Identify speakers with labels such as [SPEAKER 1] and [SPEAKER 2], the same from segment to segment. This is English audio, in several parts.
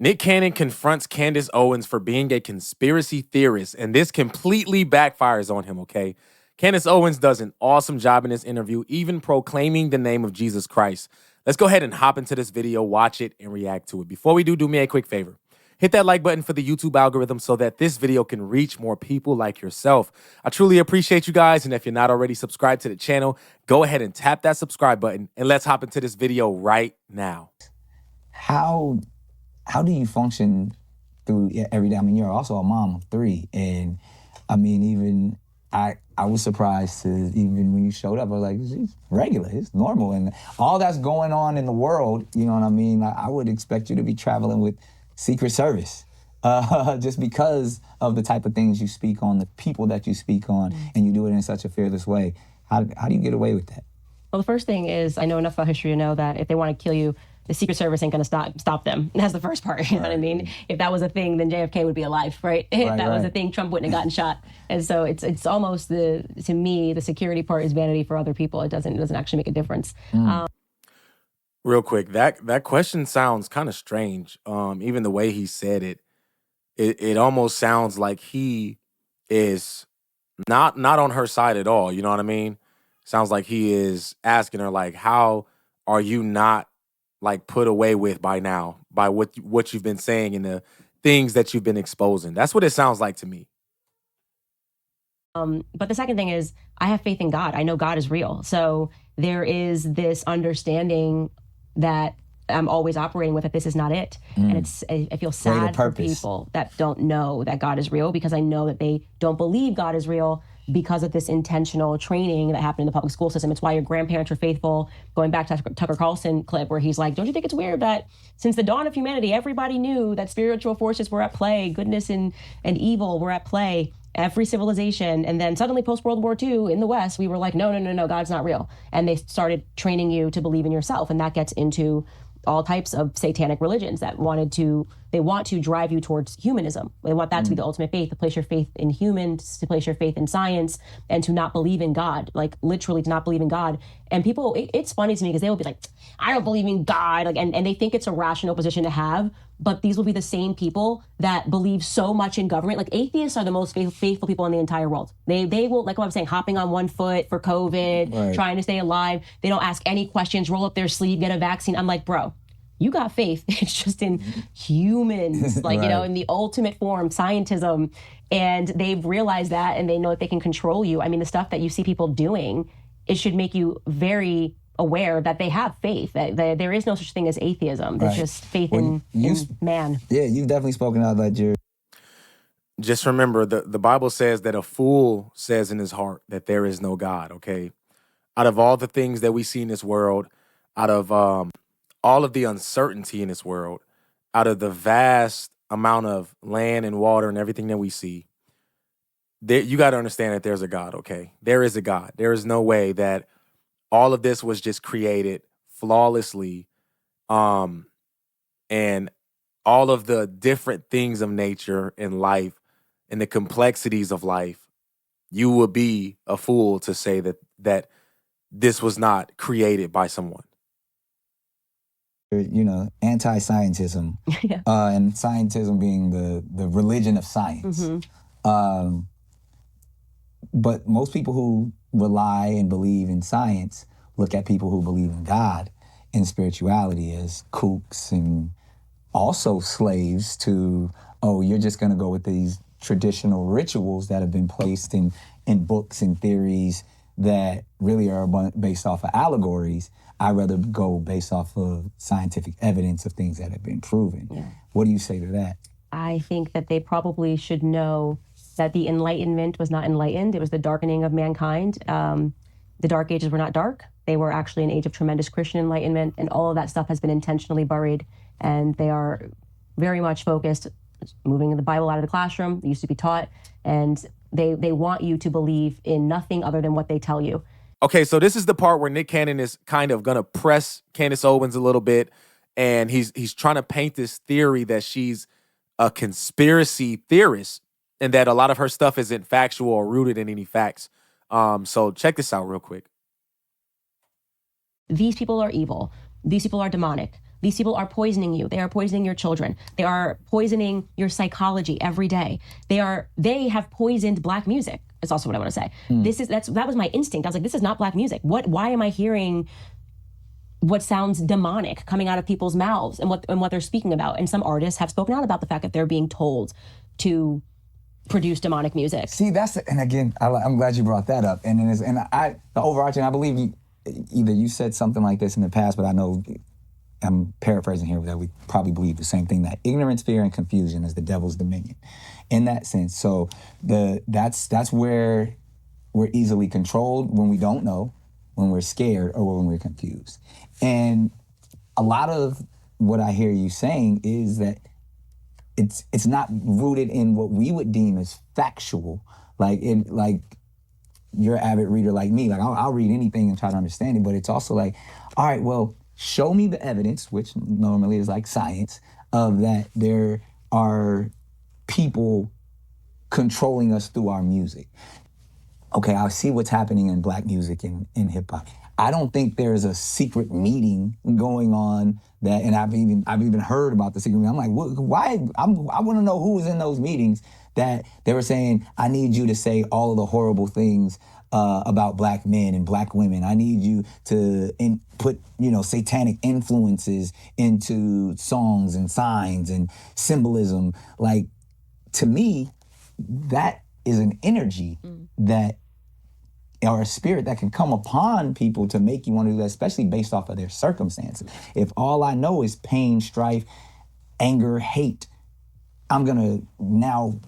[SPEAKER 1] Nick Cannon confronts Candace Owens for being a conspiracy theorist, and this completely backfires on him, okay? Candace Owens does an awesome job in this interview, even proclaiming the name of Jesus Christ. Let's go ahead and hop into this video, watch it, and react to it. Before we do me a quick favor. Hit that like button for the YouTube algorithm so that this video can reach more people like yourself. I truly appreciate you guys, and if you're not already subscribed to the channel, go ahead and tap that subscribe button, and let's hop into this video right now.
[SPEAKER 2] How do you function through every day? I mean, you're also a mom of 3, and I mean, even I was surprised to, even when you showed up, I was like, it's regular, it's normal, and all that's going on in the world, you know what I mean? I would expect you to be traveling with Secret Service, just because of the type of things you speak on, the people that you speak on, and you do it in such a fearless way. How do you get away with that?
[SPEAKER 3] Well, the first thing is, I know enough about history to know that if they want to kill you, the Secret Service ain't going to stop them. And that's the first part, you know what I mean? If that was a thing, then JFK would be alive, right? If that was a thing, Trump wouldn't have gotten shot. And so it's almost, to me, the security part is vanity for other people. It doesn't actually make a difference.
[SPEAKER 1] Real quick, that question sounds kind of strange. Even the way he said it almost sounds like he is not on her side at all. You know what I mean? Sounds like he is asking her, like, how are you not, like, put away with by now, by what you've been saying and the things that you've been exposing? That's what it sounds like to me.
[SPEAKER 3] But the second thing is, I have faith in God. I know God is real. So there is this understanding that I'm always operating with, that this is not it. And I feel sad for people that don't know that God is real, because I know that they don't believe God is real because of this intentional training that happened in the public school system. It's why your grandparents are faithful. Going back to Tucker Carlson clip where he's like, don't you think it's weird that since the dawn of humanity, everybody knew that spiritual forces were at play, goodness and evil were at play, every civilization, and then suddenly post-World War II in the West, we were like, no, God's not real. And they started training you to believe in yourself. And that gets into all types of satanic religions that want to drive you towards humanism. They want that to be the ultimate faith, to place your faith in humans, to place your faith in science, and to not believe in God, like literally to not believe in God. And people, it's funny to me because they will be like, I don't believe in God, like, and they think it's a rational position to have, but these will be the same people that believe so much in government. Like, atheists are the most faithful people in the entire world. They will, like what I'm saying, hopping on one foot for COVID, trying to stay alive. They don't ask any questions, roll up their sleeve, get a vaccine. I'm like, bro, you got faith. It's just in humans, like, you know, in the ultimate form, scientism. And they've realized that, and they know that they can control you. I mean, the stuff that you see people doing, it should make you very aware that they have faith, that there is no such thing as atheism. There's just faith in man.
[SPEAKER 2] Yeah, you've definitely spoken out like you're.
[SPEAKER 1] Just remember, the Bible says that a fool says in his heart that there is no God, okay? Out of all the things that we see in this world, out of all of the uncertainty in this world, out of the vast amount of land and water and everything that we see, you got to understand that there's a God, okay? There is a God. There is no way that all of this was just created flawlessly, and all of the different things of nature and life and the complexities of life, you would be a fool to say that this was not created by someone.
[SPEAKER 2] You know, anti-scientism, and scientism being the religion of science. But most people who rely and believe in science look at people who believe in God and spirituality as kooks and also slaves to, oh, you're just going to go with these traditional rituals that have been placed in books and theories that really are based off of allegories. I'd rather go based off of scientific evidence of things that have been proven. What do you say to that?
[SPEAKER 3] I think that they probably should know that the Enlightenment was not enlightened. It was the darkening of mankind. The Dark Ages were not dark. They were actually an age of tremendous Christian enlightenment, and all of that stuff has been intentionally buried, and they are very much focused, moving the Bible out of the classroom. It used to be taught, and they want you to believe in nothing other than what they tell you.
[SPEAKER 1] Okay, so this is the part where Nick Cannon is kind of going to press Candace Owens a little bit, and he's trying to paint this theory that she's a conspiracy theorist and that a lot of her stuff isn't factual or rooted in any facts. So check this out real quick.
[SPEAKER 3] These people are evil. These people are demonic. These people are poisoning you. They are poisoning your children. They are poisoning your psychology every day. They have poisoned Black music. That's also what I want to say. That was my instinct. I was like, this is not Black music. Why am I hearing what sounds demonic coming out of people's mouths and what they're speaking about? And some artists have spoken out about the fact that they're being told to produce demonic music.
[SPEAKER 2] See, and again, I'm glad you brought that up. And the overarching, I believe either you said something like this in the past, but I know I'm paraphrasing here, that we probably believe the same thing, that ignorance, fear, and confusion is the devil's dominion in that sense. So that's where we're easily controlled, when we don't know, when we're scared, or when we're confused. And a lot of what I hear you saying is that it's not rooted in what we would deem as factual, like you're an avid reader like me. Like I'll read anything and try to understand it, but it's also like, all right, well, show me the evidence, which normally is like science, of that there are people controlling us through our music. Okay, I see what's happening in Black music and in hip hop. I don't think there's a secret meeting going on that, and I've even heard about the secret meeting. I'm like, why? I want to know who was in those meetings that they were saying, I need you to say all of the horrible things about Black men and Black women. I need you to put, satanic influences into songs and signs and symbolism. Like, to me, that is an energy that, or a spirit that can come upon people to make you want to do that, especially based off of their circumstances. If all I know is pain, strife, anger, hate, I'm gonna now,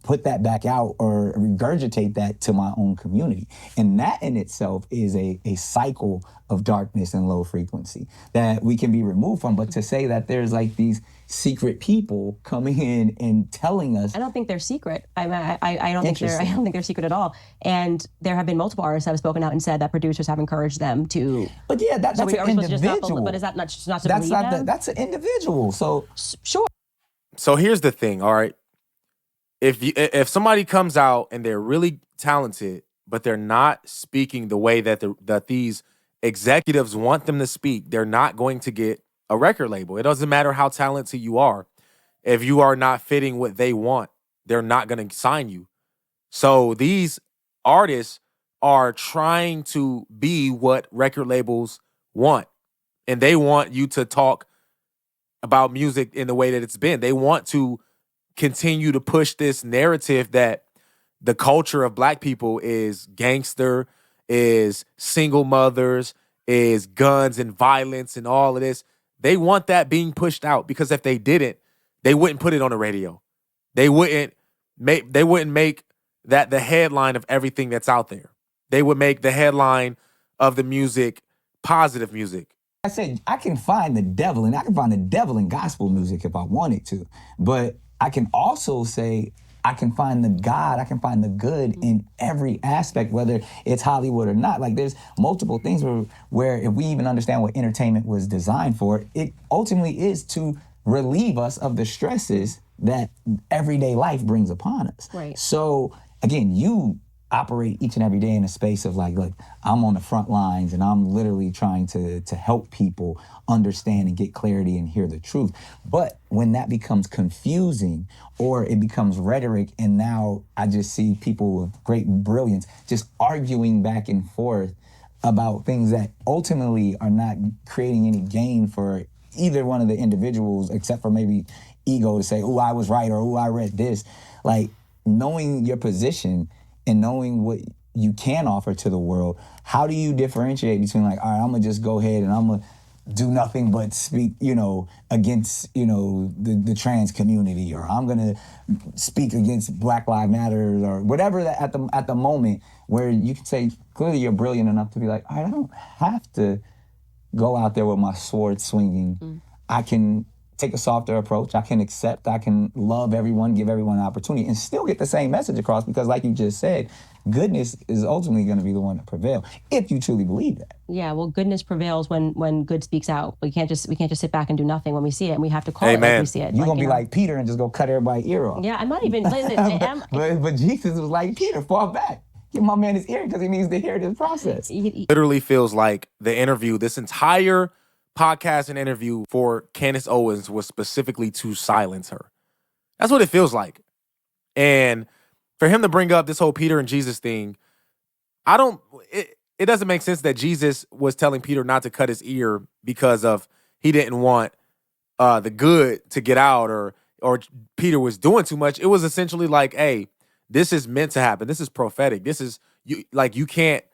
[SPEAKER 2] put that back out or regurgitate that to my own community. And that in itself is a cycle of darkness and low frequency that we can be removed from. But to say that there's like these secret people coming in and telling us,
[SPEAKER 3] I don't think they're secret. I don't think they're secret at all. And there have been multiple artists that have spoken out and said that producers have encouraged them to.
[SPEAKER 2] But yeah, that's an individual.
[SPEAKER 3] But is that not to believe them?
[SPEAKER 2] That's an individual. So
[SPEAKER 3] sure.
[SPEAKER 1] So here's the thing. All right, if somebody comes out and they're really talented, but they're not speaking the way that these executives want them to speak, they're not going to get a record label. It doesn't matter how talented you are. If you are not fitting what they want, they're not going to sign you. So these artists are trying to be what record labels want. And they want you to talk about music in the way that it's been. They want to continue to push this narrative that the culture of Black people is gangster, is single mothers, is guns and violence and all of this. They want that being pushed out, because if they didn't, they wouldn't put it on the radio. They wouldn't make that the headline of everything that's out there. They would make the headline of the music positive music.
[SPEAKER 2] I said, I can find the devil, and I can find the devil in gospel music if I wanted to. But I can also say I can find the God, I can find the good in every aspect, whether it's Hollywood or not. Like, there's multiple things where if we even understand what entertainment was designed for, it ultimately is to relieve us of the stresses that everyday life brings upon us.
[SPEAKER 3] Right.
[SPEAKER 2] So again, you operate each and every day in a space of like, look, I'm on the front lines and I'm literally trying to help people understand and get clarity and hear the truth. But when that becomes confusing or it becomes rhetoric, and now I just see people of great brilliance just arguing back and forth about things that ultimately are not creating any gain for either one of the individuals, except for maybe ego to say, oh, I was right, or oh, I read this. Like, knowing your position and knowing what you can offer to the world, how do you differentiate between like, all right, I'm gonna just go ahead and I'm gonna do nothing but speak, against, the trans community, or I'm gonna speak against Black Lives Matter, or whatever that at the moment where you can say, clearly you're brilliant enough to be like, all right, I don't have to go out there with my sword swinging. I can take a softer approach. I can accept, I can love everyone, give everyone an opportunity, and still get the same message across, because like you just said, goodness is ultimately going to be the one to prevail, if you truly believe that.
[SPEAKER 3] Yeah, well, goodness prevails when good speaks out. We can't just sit back and do nothing when we see it, and we have to call it like we see it.
[SPEAKER 2] You're going to be like Peter and just go cut everybody's ear off.
[SPEAKER 3] Yeah, I'm not even...
[SPEAKER 2] but Jesus was like, Peter, fall back. Give my man his ear because he needs to hear this process.
[SPEAKER 1] Literally feels like the interview, this entire podcast and interview for Candace Owens was specifically to silence her. That's what it feels like. And for him to bring up this whole Peter and Jesus thing, it doesn't make sense that Jesus was telling Peter not to cut his ear because of he didn't want the good to get out or Peter was doing too much. It was essentially like, hey, this is meant to happen. This is prophetic. This is you can't,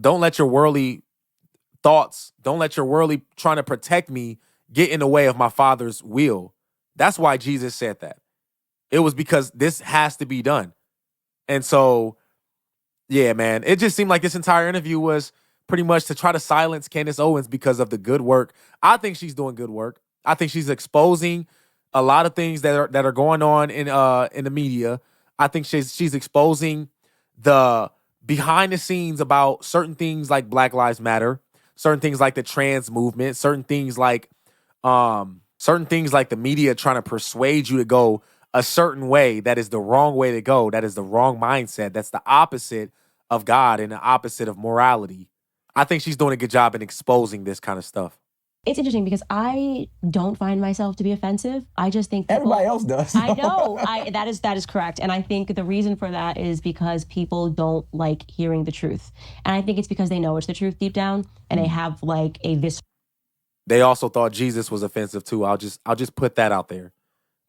[SPEAKER 1] don't let your worldly thoughts, don't let your worldly trying to protect me get in the way of my Father's will. That's why Jesus said that. It was because this has to be done. And so, yeah, man, it just seemed like this entire interview was pretty much to try to silence Candace Owens because of the good work. I think she's doing good work. I think she's exposing a lot of things that are going on in the media. I think she's exposing the behind the scenes about certain things like Black Lives Matter, certain things like the trans movement, certain things like the media trying to persuade you to go a certain way that is the wrong way to go, that is the wrong mindset, that's the opposite of God and the opposite of morality. I think she's doing a good job in exposing this kind of stuff.
[SPEAKER 3] It's interesting because I don't find myself to be offensive. I just think
[SPEAKER 2] everybody else does.
[SPEAKER 3] I know. That is correct. And I think the reason for that is because people don't like hearing the truth. And I think it's because they know it's the truth deep down and they have like a visceral.
[SPEAKER 1] They also thought Jesus was offensive too. I'll just put that out there.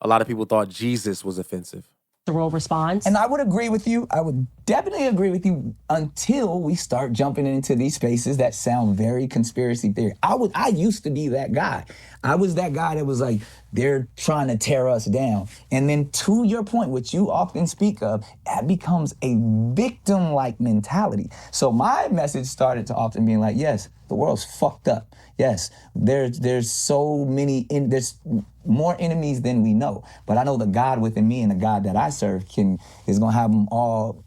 [SPEAKER 1] A lot of people thought Jesus was offensive.
[SPEAKER 3] Response.
[SPEAKER 2] And I would agree with you. I would definitely agree with you until we start jumping into these spaces that sound very conspiracy theory. I used to be that guy. I was that guy that was like, they're trying to tear us down. And then to your point, which you often speak of, that becomes a victim-like mentality. So my message started to often being like, yes, the world's fucked up. Yes, there's so many, there's more enemies than we know. But I know the God within me and the God that I serve is gonna have them all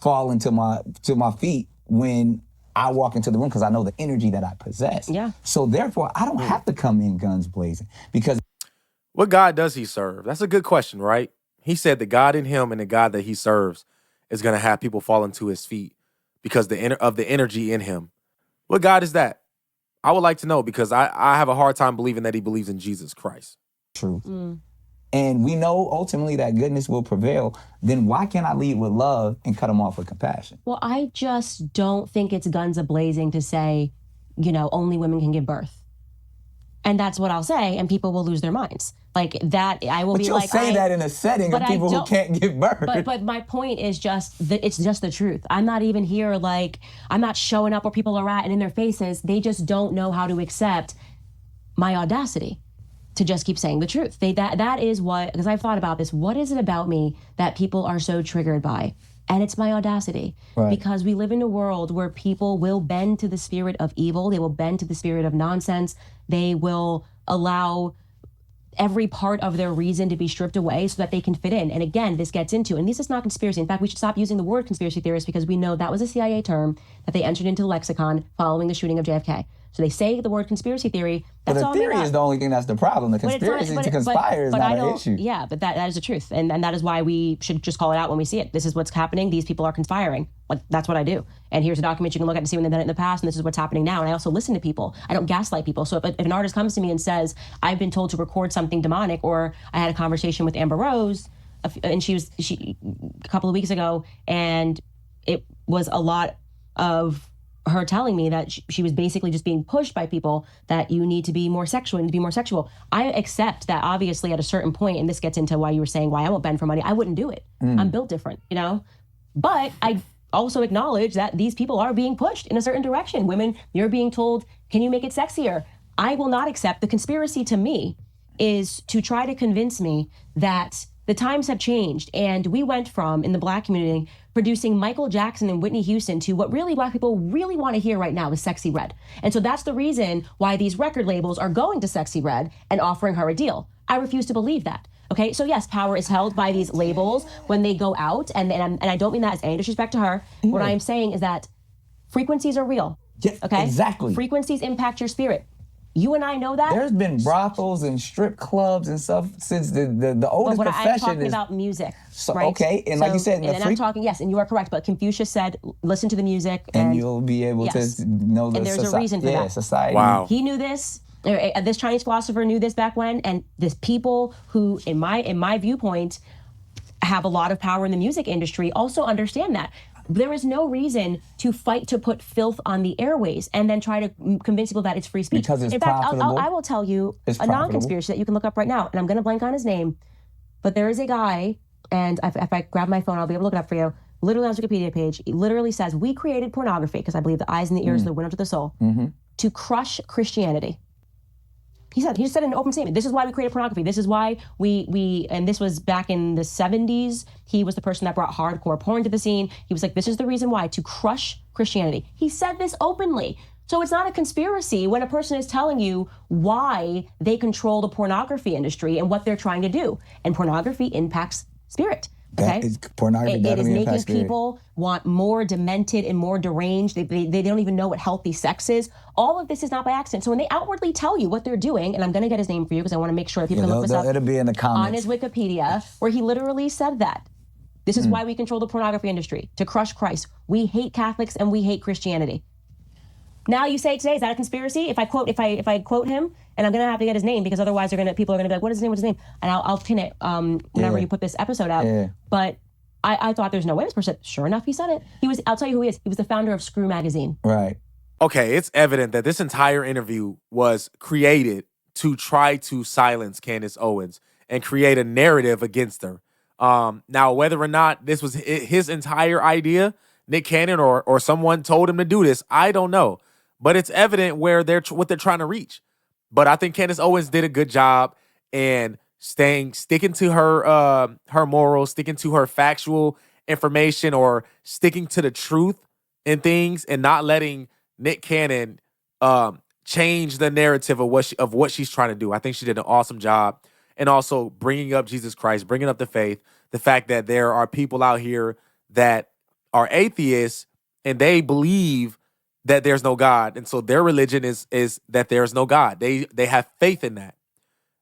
[SPEAKER 2] fall into my feet when I walk into the room because I know the energy that I possess.
[SPEAKER 3] Yeah.
[SPEAKER 2] So therefore, I don't have to come in guns blazing because.
[SPEAKER 1] What God does he serve? That's a good question, right? He said the God in him and the God that he serves is gonna have people fall into his feet because of the energy in him. What God is that? I would like to know because I have a hard time believing that he believes in Jesus Christ.
[SPEAKER 2] Truth. And we know ultimately that goodness will prevail. Then why can't I lead with love and cut them off with compassion?
[SPEAKER 3] Well, I just don't think it's guns a-blazing to say, only women can give birth. And that's what I'll say, and people will lose their minds. Like that, I will
[SPEAKER 2] but
[SPEAKER 3] be
[SPEAKER 2] you'll
[SPEAKER 3] like,
[SPEAKER 2] say that in a setting of people who can't give birth.
[SPEAKER 3] But my point is it's just the truth. I'm not even here I'm not showing up where people are at and in their faces. They just don't know how to accept my audacity to just keep saying the truth. That is what, because I've thought about this. What is it about me that people are so triggered by? And it's my audacity. Right. Because we live in a world where people will bend to the spirit of evil. They will bend to the spirit of nonsense. They will allow every part of their reason to be stripped away so that they can fit in. And again, this gets into, and this is not conspiracy. In fact, we should stop using the word conspiracy theorist because we know that was a CIA term that they entered into the lexicon following the shooting of JFK. So they say the word conspiracy theory. That's
[SPEAKER 2] but the theory is the only thing that's the problem. The conspiracy to conspire is not an issue.
[SPEAKER 3] Yeah, but that is the truth. And that is why we should just call it out when we see it. This is what's happening. These people are conspiring. Like, that's what I do. And here's a document you can look at to see when they've done it in the past, and this is what's happening now. And I also listen to people. I don't gaslight people. So if an artist comes to me and says, I've been told to record something demonic, or I had a conversation with Amber Rose, and she a couple of weeks ago, and it was a lot of her telling me that she was basically just being pushed by people that you need to be more sexual, I accept that obviously at a certain point, and this gets into why you were saying why I won't bend for money, I wouldn't do it. I'm built different, But I also acknowledge that these people are being pushed in a certain direction. Women, you're being told, can you make it sexier? I will not accept. The conspiracy to me is to try to convince me that the times have changed, and we went from, in the Black community, producing Michael Jackson and Whitney Houston to what really Black people really want to hear right now is Sexy Red. And so that's the reason why these record labels are going to Sexy Red and offering her a deal. I refuse to believe that. Okay, so yes, power is held by these labels when they go out, and I don't mean that as any disrespect to her. Mm. What I am saying is that frequencies are real.
[SPEAKER 2] Yeah, okay, exactly.
[SPEAKER 3] Frequencies impact your spirit. You and I know that.
[SPEAKER 2] There's been brothels and strip clubs and stuff since the oldest profession.
[SPEAKER 3] I'm talking about music,
[SPEAKER 2] so,
[SPEAKER 3] right?
[SPEAKER 2] Okay, and so, like you said,
[SPEAKER 3] I'm talking, yes, and you are correct, but Confucius said, listen to the music.
[SPEAKER 2] And you'll be able to know the
[SPEAKER 3] and there's a reason for that.
[SPEAKER 2] Society.
[SPEAKER 1] Wow.
[SPEAKER 3] He knew this. This Chinese philosopher knew this back when, and this people who, in my viewpoint, have a lot of power in the music industry also understand that. There is no reason to fight to put filth on the airways and then try to convince people that it's free speech.
[SPEAKER 2] Because it's
[SPEAKER 3] in fact,
[SPEAKER 2] profitable.
[SPEAKER 3] I will tell you a non-conspiracy that you can look up right now, and I'm going to blank on his name, but there is a guy, and if I grab my phone, I'll be able to look it up for you. Literally on his Wikipedia page, he literally says, we created pornography, because I believe the eyes and the ears are the window to the soul, to crush Christianity. He just said in an open statement, this is why we created pornography. This is why and this was back in the 70s. He was the person that brought hardcore porn to the scene. He was like, this is the reason why, to crush Christianity. He said this openly. So it's not a conspiracy when a person is telling you why they control the pornography industry and what they're trying to do. And pornography impacts spirit. Okay?
[SPEAKER 2] Pornography
[SPEAKER 3] it is making people want more demented and more deranged. They don't even know what healthy sex is. All of this is not by accident. So when they outwardly tell you what they're doing, and I'm going to get his name for you because I want to make sure that people can look this up.
[SPEAKER 2] It'll be in the comments.
[SPEAKER 3] On his Wikipedia, where he literally said that. This is why we control the pornography industry, to crush Christ. We hate Catholics and we hate Christianity. Now you say today, is that a conspiracy? If I quote him, and I'm gonna have to get his name because otherwise people are gonna be like, what is his name? What's his name? And I'll pin it whenever you put this episode out. Yeah. But I thought there's no way this person. Sure enough, he said it. I'll tell you who he is. He was the founder of Screw Magazine.
[SPEAKER 2] Right.
[SPEAKER 1] Okay, it's evident that this entire interview was created to try to silence Candace Owens and create a narrative against her. Now, whether or not this was his entire idea, Nick Cannon or someone told him to do this, I don't know. But it's evident what they're trying to reach. But I think Candace Owens did a good job in sticking to her morals, sticking to her factual information, or sticking to the truth in things, and not letting Nick Cannon change the narrative of what she's trying to do. I think she did an awesome job, and also bringing up Jesus Christ, bringing up the faith, the fact that there are people out here that are atheists and they believe that there's no God, and so their religion is that there's no God. They have faith in that.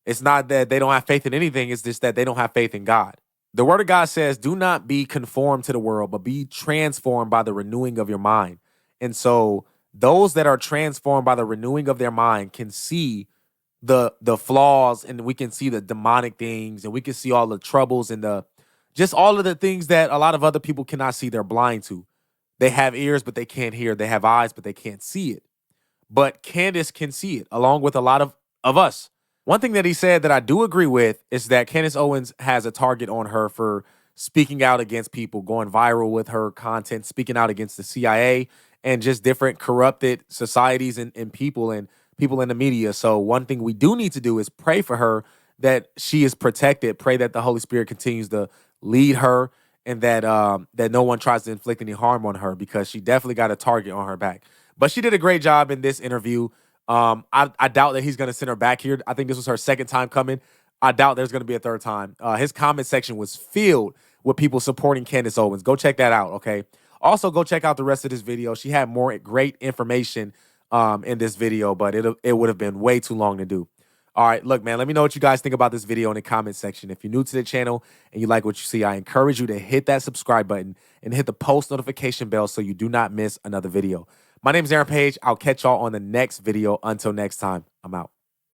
[SPEAKER 1] It's not that they don't have faith in anything. It's just that they don't have faith in God. The word of God says, do not be conformed to the world, but be transformed by the renewing of your mind. And so those that are transformed by the renewing of their mind can see the flaws, and we can see the demonic things, and we can see all the troubles and just all of the things that a lot of other people cannot see. They're blind to. They have ears, but they can't hear. They have eyes, but they can't see it. But Candace can see it, along with a lot of us. One thing that he said that I do agree with is that Candace Owens has a target on her for speaking out against people, going viral with her content, speaking out against the CIA and just different corrupted societies and people in the media. So one thing we do need to do is pray for her, that she is protected. Pray that the Holy Spirit continues to lead her, and that no one tries to inflict any harm on her, because she definitely got a target on her back. But she did a great job in this interview. I doubt that he's going to send her back here. I think this was her second time coming. I doubt there's going to be a third time. His comment section was filled with people supporting Candace Owens. Go check that out, okay? Also, go check out the rest of this video. She had more great information in this video, but it would have been way too long to do. All right, look, man, let me know what you guys think about this video in the comment section. If you're new to the channel and you like what you see, I encourage you to hit that subscribe button and hit the post notification bell so you do not miss another video. My name is Aaron Page. I'll catch y'all on the next video. Until next time, I'm out.